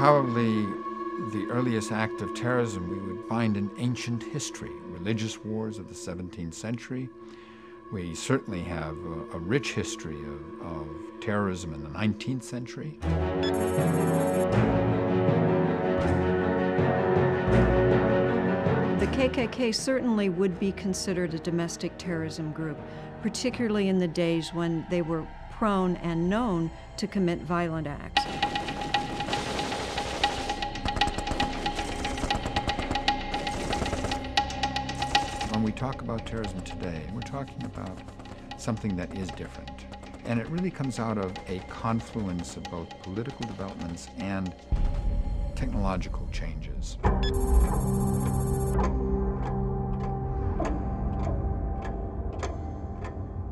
Probably the earliest act of terrorism we would find in ancient history, religious wars of the 17th century. We certainly have a rich history of terrorism in the 19th century. The KKK certainly would be considered a domestic terrorism group, particularly in the days when they were prone and known to commit violent acts. When we talk about terrorism today, we're talking about something that is different. And it really comes out of a confluence of both political developments and technological changes.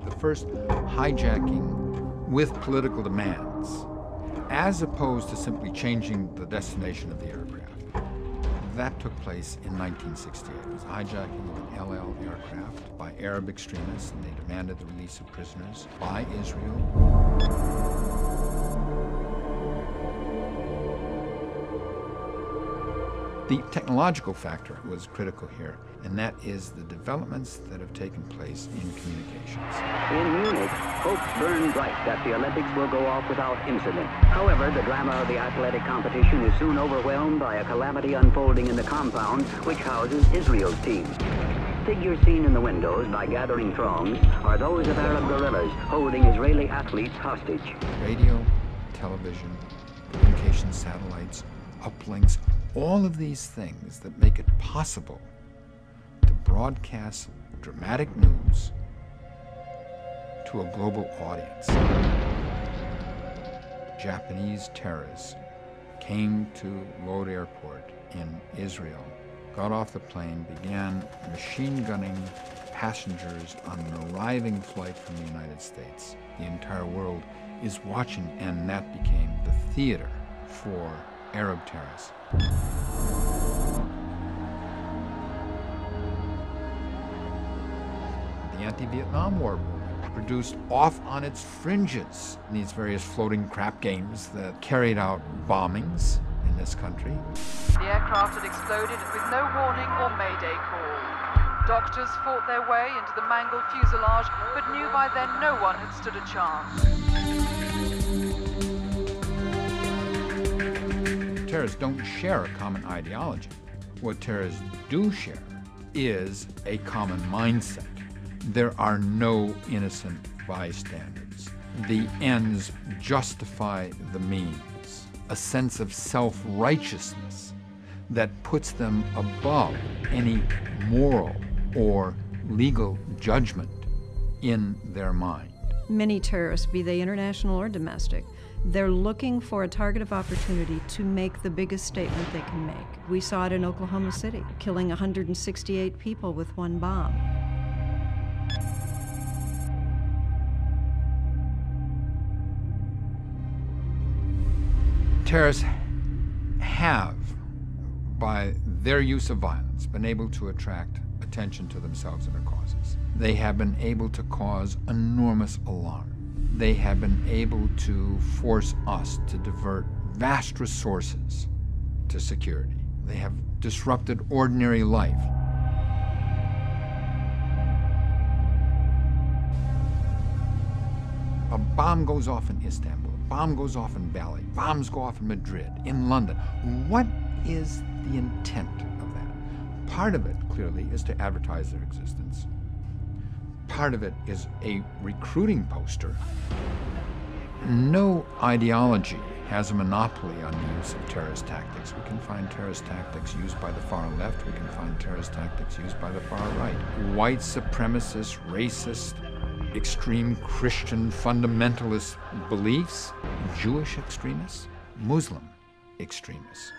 The first hijacking with political demands, as opposed to simply changing the destination of the aircraft. That took place in 1968. It was a hijacking of an LL aircraft by Arab extremists, and they demanded the release of prisoners by Israel. The technological factor was critical here, and that is the developments that have taken place in communications. In Munich, hopes burn bright that the Olympics will go off without incident. However, the drama of the athletic competition is soon overwhelmed by a calamity unfolding in the compound which houses Israel's team. Figures seen in the windows by gathering throngs are those of Arab guerrillas holding Israeli athletes hostage. Radio, television, communication satellites, uplinks, all of these things that make it possible to broadcast dramatic news to a global audience. Japanese terrorists came to Lod Airport in Israel, got off the plane, began machine gunning passengers on an arriving flight from the United States. The entire world is watching, and that became the theater for Arab terrorists. The anti-Vietnam War movement produced off on its fringes these various floating crap games that carried out bombings in this country. The aircraft had exploded with no warning or mayday call. Doctors fought their way into the mangled fuselage, but knew by then no one had stood a chance. Terrorists don't share a common ideology. What terrorists do share is a common mindset. There are no innocent bystanders. The ends justify the means. A sense of self-righteousness that puts them above any moral or legal judgment in their mind. Many terrorists, be they international or domestic, they're looking for a target of opportunity to make the biggest statement they can make. We saw it in Oklahoma City, killing 168 people with one bomb. Terrorists have, by their use of violence, been able to attract attention to themselves and their causes. They have been able to cause enormous alarm. They have been able to force us to divert vast resources to security. They have disrupted ordinary life. A bomb goes off in Istanbul, a bomb goes off in Bali, bombs go off in Madrid, in London. What is the intent of that? Part of it, clearly, is to advertise their existence. Part of it is a recruiting poster. No ideology has a monopoly on the use of terrorist tactics. We can find terrorist tactics used by the far left. We can find terrorist tactics used by the far right. White supremacist, racist, extreme Christian fundamentalist beliefs, Jewish extremists, Muslim extremists.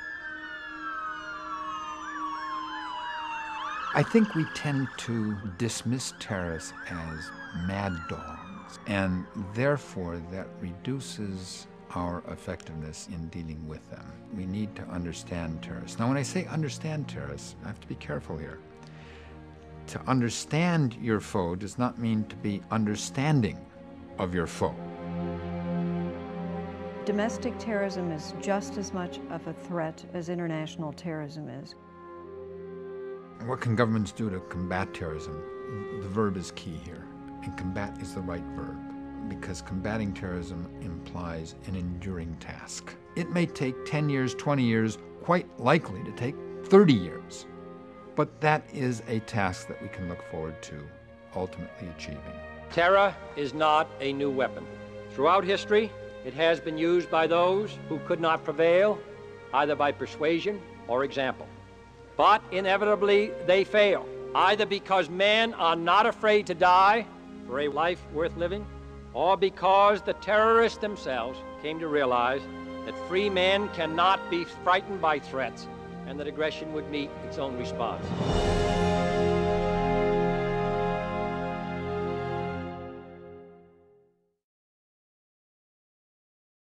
I think we tend to dismiss terrorists as mad dogs, and therefore that reduces our effectiveness in dealing with them. We need to understand terrorists. Now, when I say understand terrorists, I have to be careful here. To understand your foe does not mean to be understanding of your foe. Domestic terrorism is just as much of a threat as international terrorism is. What can governments do to combat terrorism? The verb is key here, and combat is the right verb, because combating terrorism implies an enduring task. It may take 10 years, 20 years, quite likely to take 30 years, but that is a task that we can look forward to ultimately achieving. Terror is not a new weapon. Throughout history, it has been used by those who could not prevail, either by persuasion or example. But inevitably, they fail, either because men are not afraid to die for a life worth living, or because the terrorists themselves came to realize that free men cannot be frightened by threats, and that aggression would meet its own response.